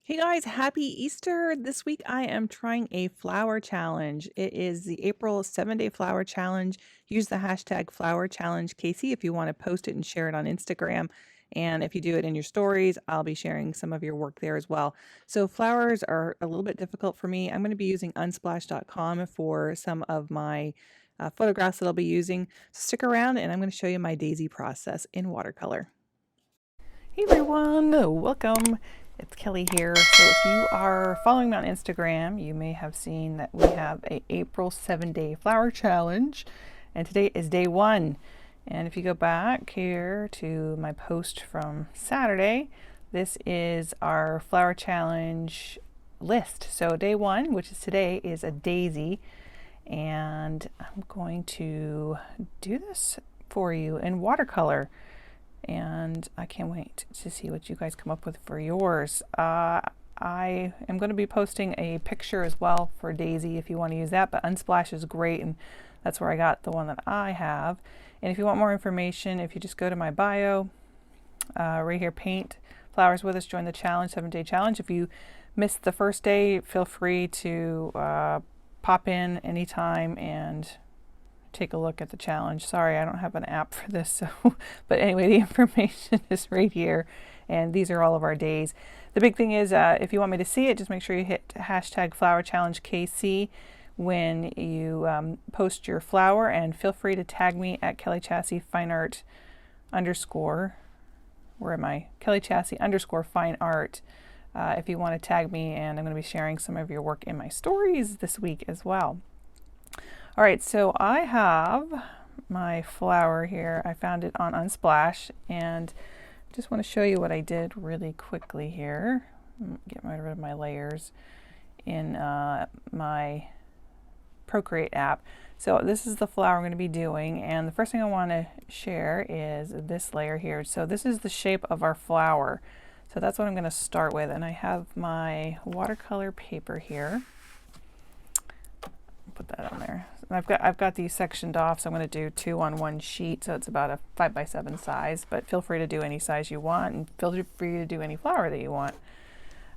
Hey guys, happy Easter. This week I am trying a flower challenge. It is the April 7-day flower challenge. Use the hashtag #flowerchallengekc if you want to post it and share it on Instagram. And if you do it in your stories, I'll be sharing some of your work there as well. So flowers are a little bit difficult for me. I'm going to be using unsplash.com for some of my photographs that I'll be using. So stick around and I'm going to show you my daisy process in watercolor. Hey everyone, welcome. It's Kelly here. So if you are following me on Instagram, you may have seen that we have a April 7-day flower challenge, and today is day 1. And if you go back here to my post from Saturday, this is our flower challenge list. So day 1, which is today, is a daisy, and I'm going to do this for you in watercolor. And I can't wait to see what you guys come up with for yours. I am going to be posting a picture as well for Daisy if you want to use that, but Unsplash is great, and that's where I got the one that I have. And if you want more information, if you just go to my bio, right here, paint flowers with us, join the challenge, 7-day challenge. If you missed the first day, feel free to pop in anytime and take a look at the challenge. Sorry, I don't have an app for this, so but anyway, the information is right here, and these are all of our days. The big thing is, if you want me to see it, just make sure you hit hashtag #flowerchallengekc when you post your flower, and feel free to tag me at Kellie Chasse Fine Art _ where am I? Kellie Chasse _ Fine Art. If you want to tag me, and I'm going to be sharing some of your work in my stories this week as well. All right, so I have my flower here. I found it on Unsplash, and just want to show you what I did really quickly here. Get rid of my layers in my Procreate app. So this is the flower I'm going to be doing, and the first thing I want to share is this layer here. So this is the shape of our flower. So that's what I'm going to start with, and I have my watercolor paper here. Put that on there. I've got these sectioned off, so I'm going to do 2 on 1 sheet, so it's about a 5x7 size, but feel free to do any size you want, and feel free to do any flower that you want.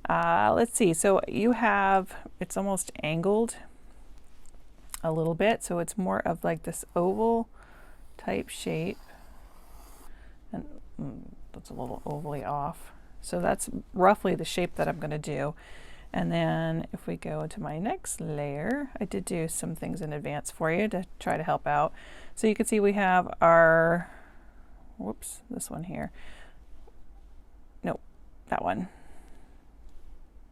Let's see, so you have, it's almost angled a little bit, so it's more of like this oval type shape, and that's a little ovally off. So that's roughly the shape that I'm going to do. And then if we go into my next layer, I did do some things in advance for you to try to help out. So you can see we have our, whoops, this one here. Nope, that one.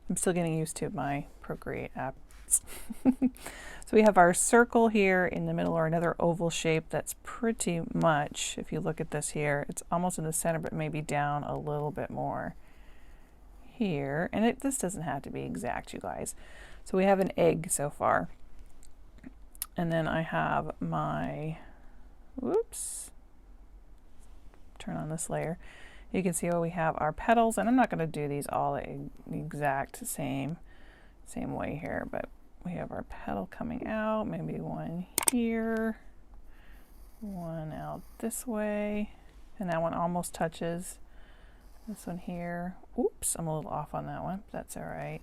I'm still getting used to my Procreate apps. So we have our circle here in the middle, or another oval shape that's pretty much, if you look at this here, it's almost in the center, but maybe down a little bit more here, and this doesn't have to be exact, you guys. So we have an egg so far, and then I have my, whoops, turn on this layer. You can see we have our petals, and I'm not going to do these all the exact same way here, but we have our petal coming out, maybe one here, one out this way, and that one almost touches this one here. Oops, I'm a little off on that one. That's all right.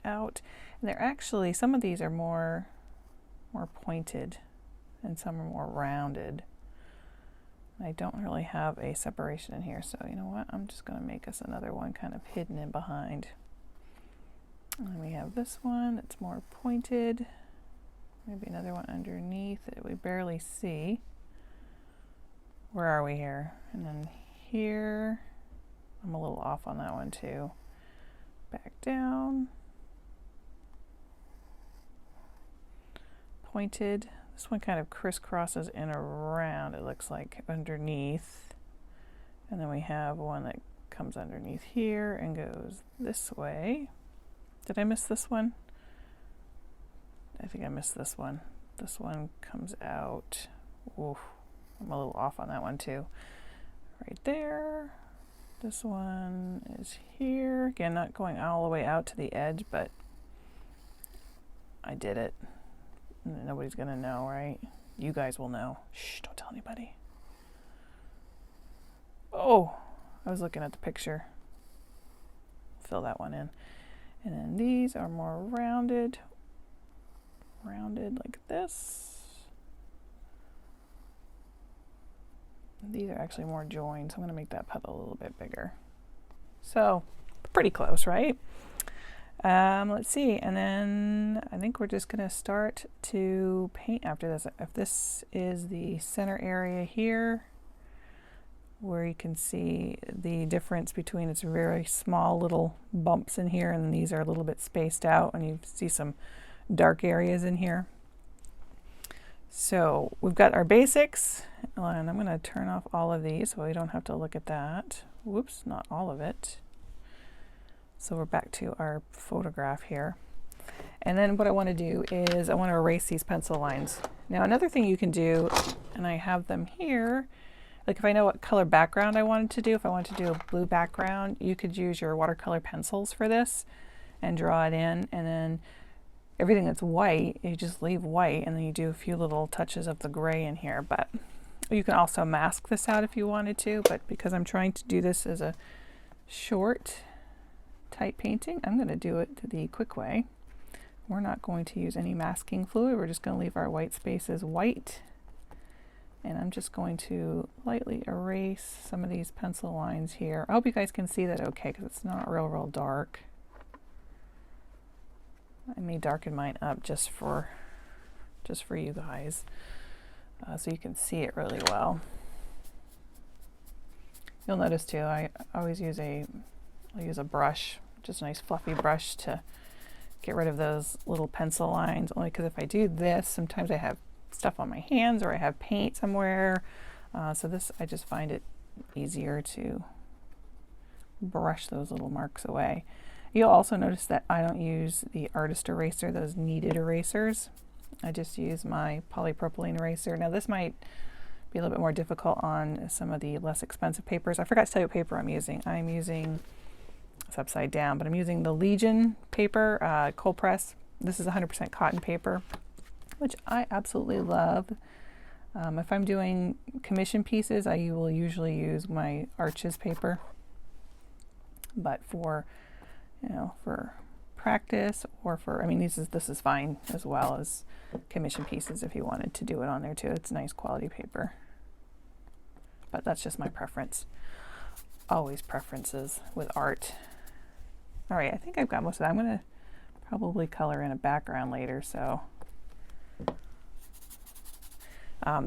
Out. And they're actually, some of these are more pointed, and some are more rounded. I don't really have a separation in here, so you know what? I'm just going to make us another one kind of hidden in behind. And we have this one that's more pointed. Maybe another one underneath that we barely see. Where are we here? And then here. I'm a little off on that one too. Back down. Pointed. This one kind of crisscrosses in around, it looks like, underneath. And then we have one that comes underneath here and goes this way. Did I miss this one? I think I missed this one. This one comes out. Oof, I'm a little off on that one too. Right there. This one is here. Again, not going all the way out to the edge, but I did it. Nobody's gonna know, right? You guys will know. Shh, don't tell anybody. Oh, I was looking at the picture. fill that one in. And then these are more rounded like this. These are actually more joined, so I'm going to make that petal a little bit bigger. So pretty close, right? Let's see, and then I think we're just going to start to paint after this. If this is the center area here, where you can see the difference between its very small little bumps in here, and these are a little bit spaced out, and you see some dark areas in here. So we've got our basics, and I'm going to turn off all of these so we don't have to look at that. Whoops, not all of it. So we're back to our photograph here. And then what I want to do is I want to erase these pencil lines. Now another thing you can do, and I have them here, like if I know what color background I wanted to do, if I wanted to do a blue background, you could use your watercolor pencils for this and draw it in, and then everything that's white, you just leave white, and then you do a few little touches of the gray in here. But you can also mask this out if you wanted to, but because I'm trying to do this as a short type painting, I'm going to do it the quick way. We're not going to use any masking fluid. We're just going to leave our white spaces white. And I'm just going to lightly erase some of these pencil lines here. I hope you guys can see that okay, because it's not real dark. I may darken mine up just for you guys, so you can see it really well. You'll notice too, I always use I'll use a brush, just a nice fluffy brush to get rid of those little pencil lines, only because if I do this, sometimes I have stuff on my hands or I have paint somewhere. So this, I just find it easier to brush those little marks away. You'll also notice that I don't use the artist eraser, those kneaded erasers. I just use my polypropylene eraser. Now this might be a little bit more difficult on some of the less expensive papers. I forgot to tell you what paper I'm using. I'm using, it's upside down, but I'm using the Legion paper, cold press. This is 100% cotton paper, which I absolutely love. If I'm doing commission pieces, I will usually use my Arches paper. But for, for practice or for, I mean, this is fine as well as commission pieces if you wanted to do it on there too. It's nice quality paper. But that's just my preference. Always preferences with art. All right, I think I've got most of that. I'm going to probably color in a background later, so.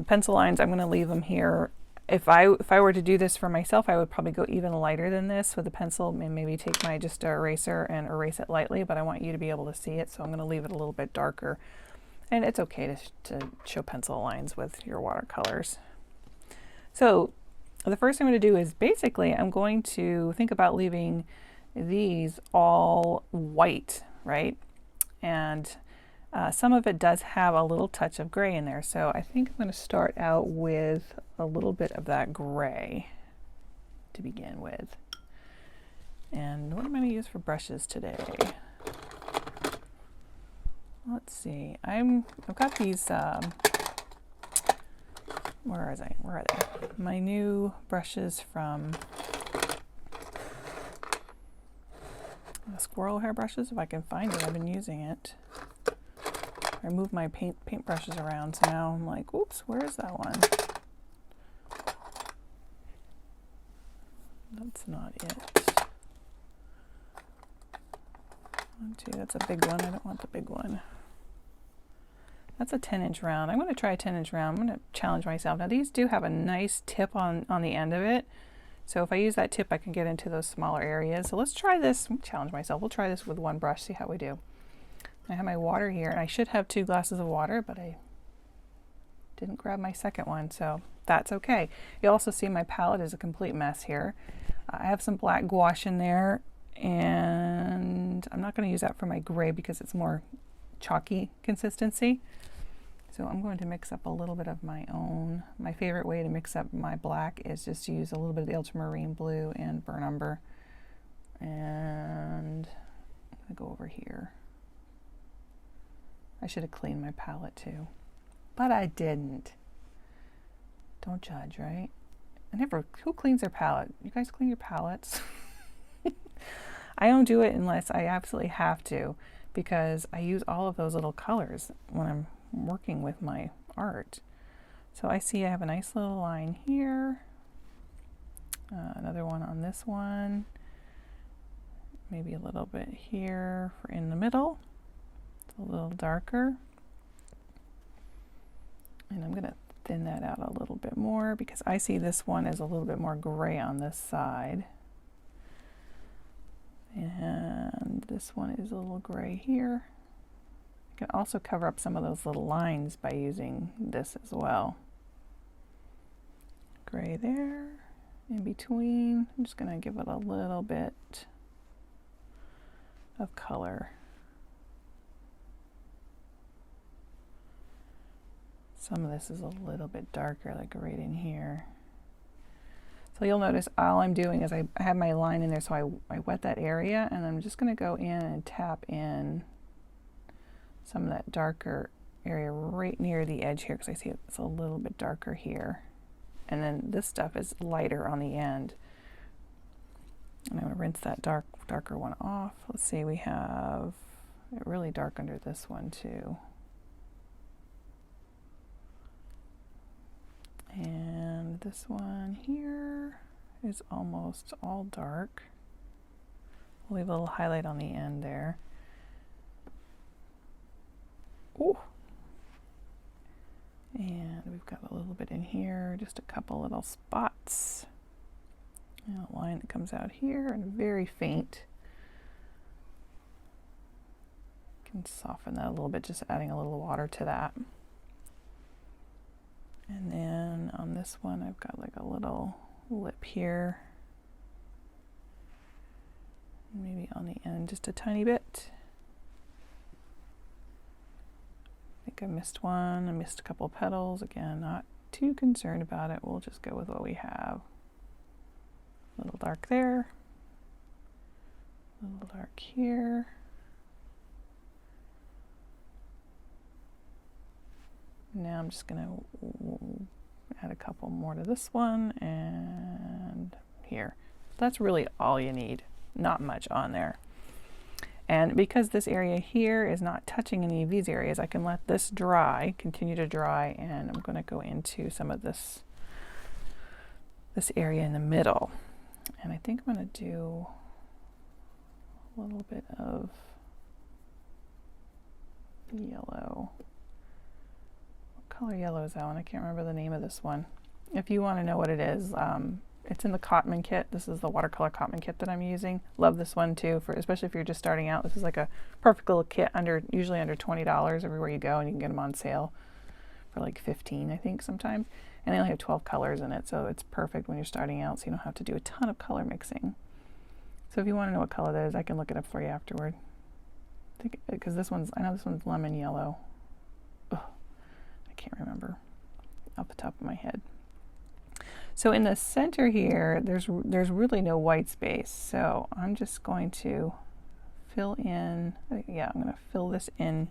Pencil lines, I'm going to leave them here. If I were to do this for myself, I would probably go even lighter than this with a pencil and maybe take my just eraser and erase it lightly, but I want you to be able to see it, so I'm going to leave it a little bit darker. And it's okay to show pencil lines with your watercolors. So the first thing I'm going to do is basically I'm going to think about leaving these all white, right? And some of it does have a little touch of gray in there, so I think I'm going to start out with a little bit of that gray to begin with. And what am I going to use for brushes today? Let's see. I've got these. Where are they? My new brushes from the squirrel hair brushes. If I can find it, I've been using it. I moved my paint brushes around, so now I'm like, oops, where is that one? That's not it. 1, 2, that's a big one. I don't want the big one. That's a 10-inch round. I'm going to try a 10-inch round. I'm going to challenge myself. Now these do have a nice tip on the end of it. So if I use that tip, I can get into those smaller areas. So let's try this. Challenge myself. We'll try this with one brush, see how we do. I have my water here, and I should have 2 glasses of water, but I didn't grab my second one, so that's okay. You'll also see my palette is a complete mess here. I have some black gouache in there, and I'm not going to use that for my gray because it's more chalky consistency. So I'm going to mix up a little bit of my own. My favorite way to mix up my black is just to use a little bit of the ultramarine blue and burnt umber. And I'm going to go over here. I should have cleaned my palette too, but I didn't. Don't judge, right? Who cleans their palette? You guys clean your palettes? I don't do it unless I absolutely have to, because I use all of those little colors when I'm working with my art. So I see I have a nice little line here, another one on this one, maybe a little bit here for in the middle. It's a little darker. And I'm going to thin that out a little bit more because I see this one is a little bit more gray on this side. And this one is a little gray here. You can also cover up some of those little lines by using this as well. Gray there, in between. I'm just going to give it a little bit of color. Some of this is a little bit darker, like right in here. So you'll notice all I'm doing is I have my line in there, so I wet that area, and I'm just going to go in and tap in some of that darker area right near the edge here, because I see it's a little bit darker here. And then this stuff is lighter on the end. And I'm going to rinse that darker one off. Let's see, we have it really dark under this one too. And this one here is almost all dark. We'll leave a little highlight on the end there. Ooh. And we've got a little bit in here, just a couple little spots. And a line that comes out here and very faint. Can soften that a little bit, just adding a little water to that. And then on this one, I've got like a little lip here. Maybe on the end, just a tiny bit. I think I missed one. I missed a couple petals. Again, not too concerned about it. We'll just go with what we have. A little dark there. A little dark here. Now I'm just going to add a couple more to this one and here. So that's really all you need. Not much on there. And because this area here is not touching any of these areas, I can let this dry, continue to dry, and I'm going to go into some of this area in the middle. And I think I'm going to do a little bit of yellow. Color yellow is that one? I can't remember the name of this one. If you want to know what it is, it's in the Cotman kit. This is the watercolor Cotman kit that I'm using. Love this one too, especially if you're just starting out. This is like a perfect little kit, usually under $20 everywhere you go, and you can get them on sale for like 15, I think, sometimes. And they only have 12 colors in it, so it's perfect when you're starting out, so you don't have to do a ton of color mixing. So if you want to know what color that is, I can look it up for you afterward. I think because I know this one's lemon yellow. Can't remember off the top of my head. So in the center here, there's really no white space. So I'm just going to fill in, yeah, I'm going to fill this in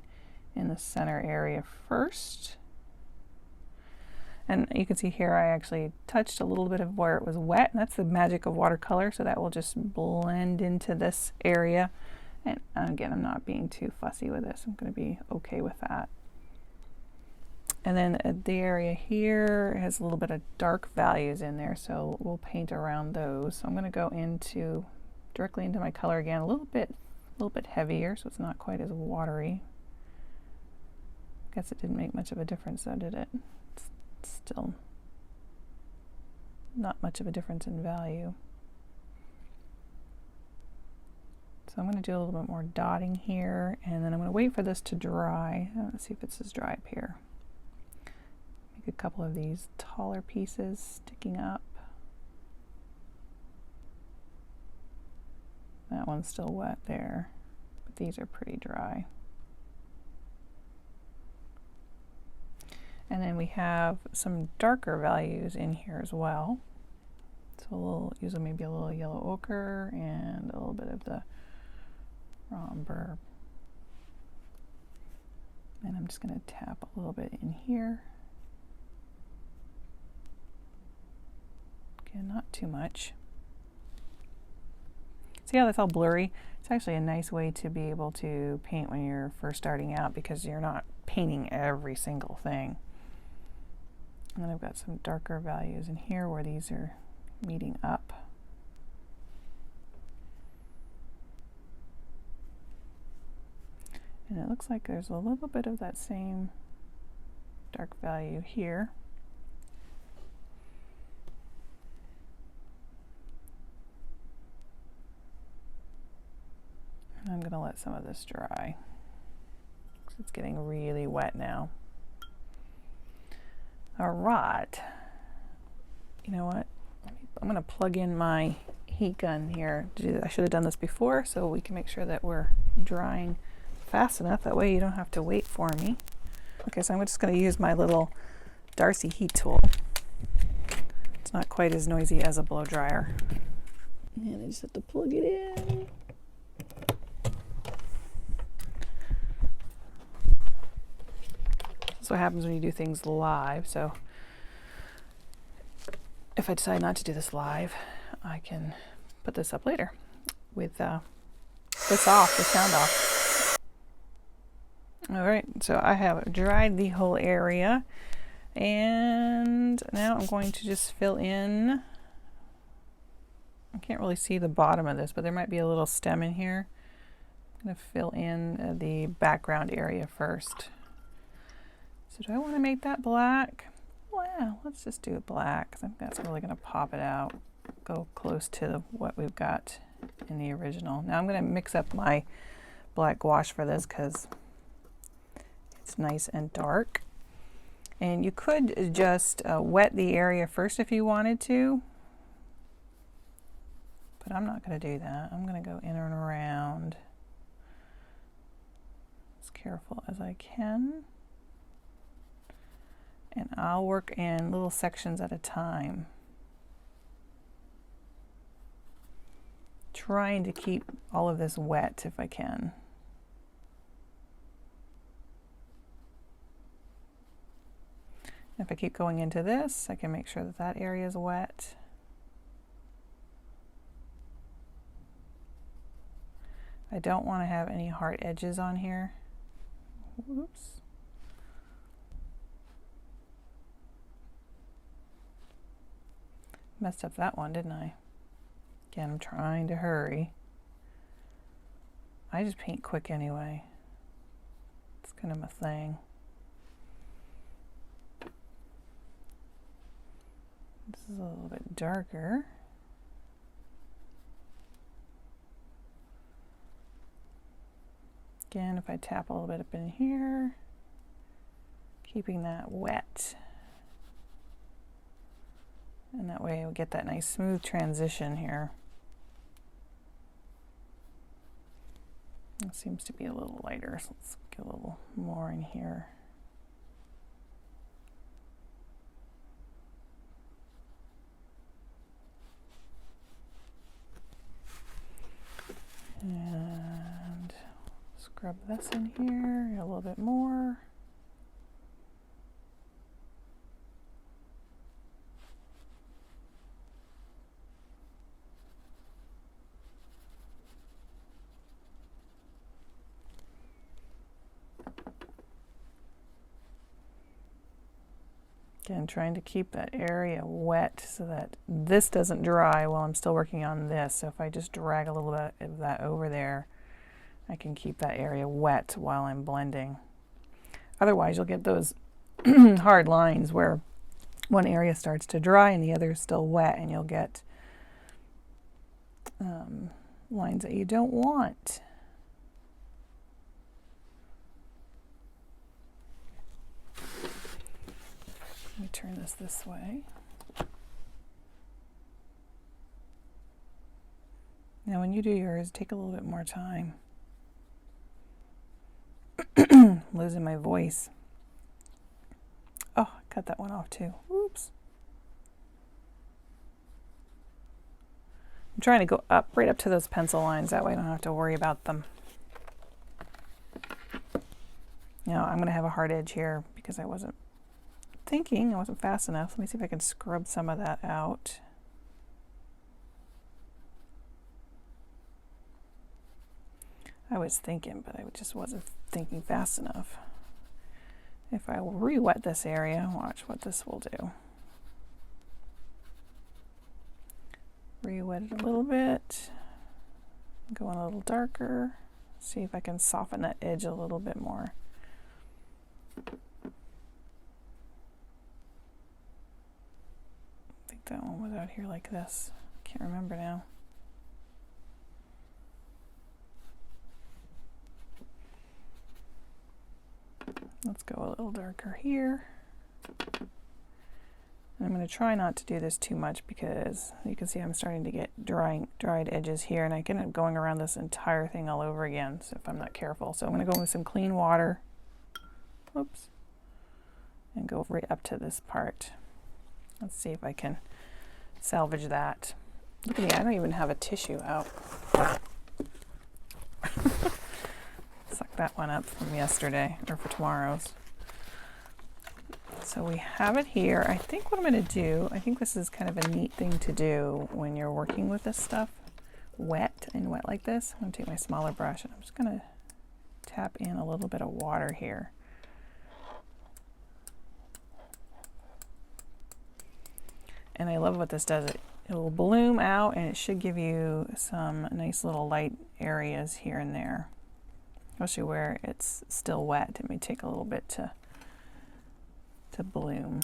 the center area first. And you can see here I actually touched a little bit of where it was wet, and that's the magic of watercolor, so that will just blend into this area. And again, I'm not being too fussy with this. I'm going to be okay with that. And then the area here has a little bit of dark values in there, so we'll paint around those. So I'm going to go directly into my color again, a little bit heavier, so it's not quite as watery. Guess it didn't make much of a difference though, did it? It's still not much of a difference in value. So I'm going to do a little bit more dotting here, and then I'm going to wait for this to dry. Let's see if it's as dry up here. A couple of these taller pieces sticking up. That one's still wet there, but these are pretty dry. And then we have some darker values in here as well. So we'll use maybe a little yellow ochre and a little bit of the 𝓗𝓪𝓹𝓵. And I'm just going to tap a little bit in here. Not too much. See how that's all blurry? It's actually a nice way to be able to paint when you're first starting out because you're not painting every single thing. And then I've got some darker values in here where these are meeting up. And it looks like there's a little bit of that same dark value here. And I'm going to let some of this dry. It's getting really wet now. All right. You know what? I'm going to plug in my heat gun here. I should have done this before so we can make sure that we're drying fast enough. That way you don't have to wait for me. Okay, so I'm just going to use my little Darcy heat tool. It's not quite as noisy as a blow dryer. And I just have to plug it in. That's what happens when you do things live. So if I decide not to do this live, I can put this up later with this off, the sound off. All right, so I have dried the whole area, and now I'm going to just fill in. I can't really see the bottom of this, but there might be a little stem in here. I'm going to fill in the background area first. So do I want to make that black? Well, let's just do it black because I think that's really going to pop it out, go close to what we've got in the original. Now I'm going to mix up my black gouache for this because it's nice and dark. And you could just wet the area first if you wanted to, but I'm not going to do that. I'm going to go in and around as careful as I can. And I'll work in little sections at a time, trying to keep all of this wet if I can. If I keep going into this, I can make sure that that area is wet. I don't want to have any hard edges on here. Whoops. Messed up that one, didn't I? Again, I'm trying to hurry. I just paint quick anyway. It's kind of my thing. This is a little bit darker. Again, if I tap a little bit up in here, keeping that wet. And that way we'll get that nice smooth transition here. It seems to be a little lighter, so let's get a little more in here. And scrub this in here a little bit more. Again, trying to keep that area wet so that this doesn't dry while I'm still working on this. So if I just drag a little bit of that over there, I can keep that area wet while I'm blending. Otherwise, you'll get those hard lines where one area starts to dry and the other is still wet, and you'll get lines that you don't want. Let me turn this way. Now when you do yours, take a little bit more time. Losing my voice. Oh, I cut that one off too. Oops. I'm trying to go up, right up to those pencil lines. That way I don't have to worry about them. Now I'm going to have a hard edge here because I wasn't fast enough. Let me see if I can scrub some of that out. I was thinking, but I just wasn't thinking fast enough. If I re-wet this area, watch what this will do. Re-wet it a little bit, go in a little darker, see if I can soften that edge a little bit more. I think that one was out here like this. Can't remember now. Let's go a little darker here. And I'm going to try not to do this too much because you can see I'm starting to get dried edges here, and I can end up going around this entire thing all over again so if I'm not careful. So I'm going to go with some clean water. Whoops. And go right up to this part. Let's see if I can salvage that. Look at me, I don't even have a tissue out. Suck that one up from yesterday, or for tomorrow's. So we have it here. I think what I'm going to do, I think this is kind of a neat thing to do when you're working with this stuff wet like this. I'm going to take my smaller brush and I'm just going to tap in a little bit of water here. And I love what this does. It will bloom out and it should give you some nice little light areas here and there. Especially where it's still wet. It may take a little bit to bloom.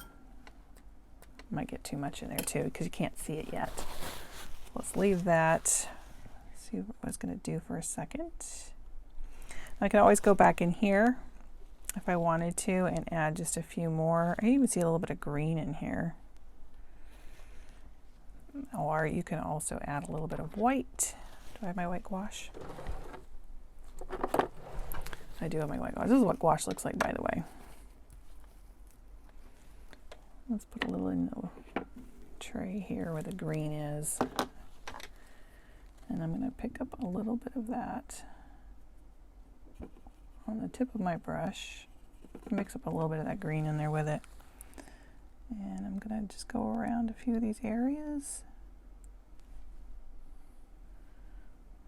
Might get too much in there too because you can't see it yet. Let's leave that. See what I was going to do for a second. I can always go back in here if I wanted to and add just a few more. I even see a little bit of green in here. Or you can also add a little bit of white. Do I have my white gouache? I do have my white gouache. This is what gouache looks like, by the way. Let's put a little in the tray here where the green is. And I'm going to pick up a little bit of that on the tip of my brush. Mix up a little bit of that green in there with it. And I'm going to just go around a few of these areas.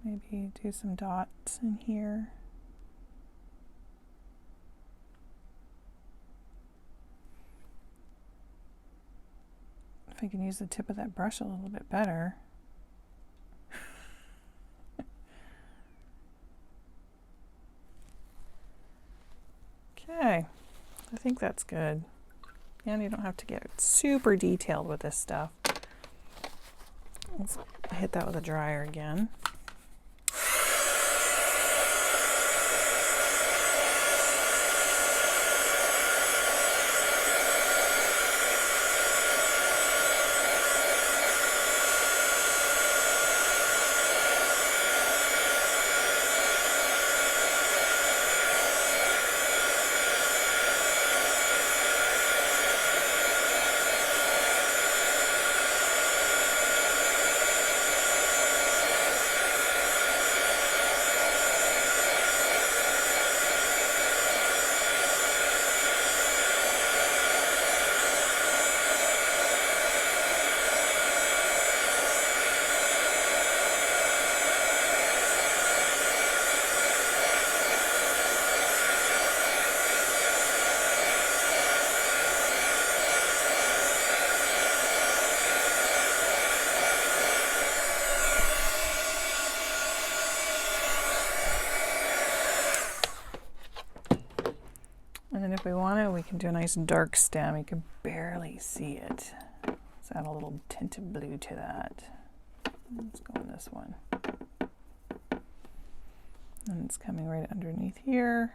Maybe do some dots in here. If I can use the tip of that brush a little bit better. Okay, I think that's good. And you don't have to get super detailed with this stuff. Let's hit that with a dryer again. And then if we want to, we can do a nice dark stem. You can barely see it. Let's add a little tint of blue to that. Let's go on this one. And it's coming right underneath here.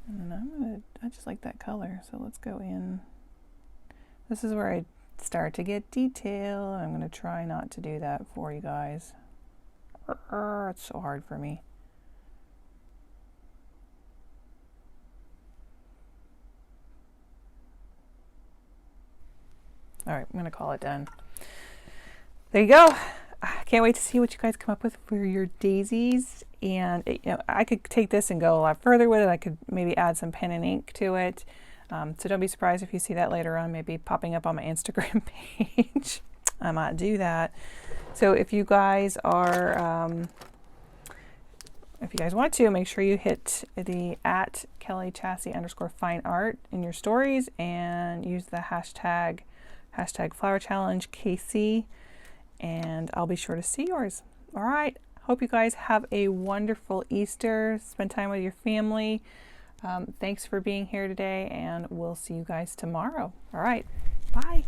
And then I just like that color, so let's go in. This is where I start to get detail. I'm going to try not to do that for you guys. It's so hard for me. All right, I'm going to call it done. There you go. I can't wait to see what you guys come up with for your daisies. And you know, I could take this and go a lot further with it. I could maybe add some pen and ink to it. So don't be surprised if you see that later on, maybe popping up on my Instagram page. I might do that. So if you guys are, if you guys want to, make sure you hit the @KellieChasse_fine_art in your stories and use the hashtag #flowerchallengekc, and I'll be sure to see yours. All right. Hope you guys have a wonderful Easter. Spend time with your family. Thanks for being here today, and we'll see you guys tomorrow. All right. Bye.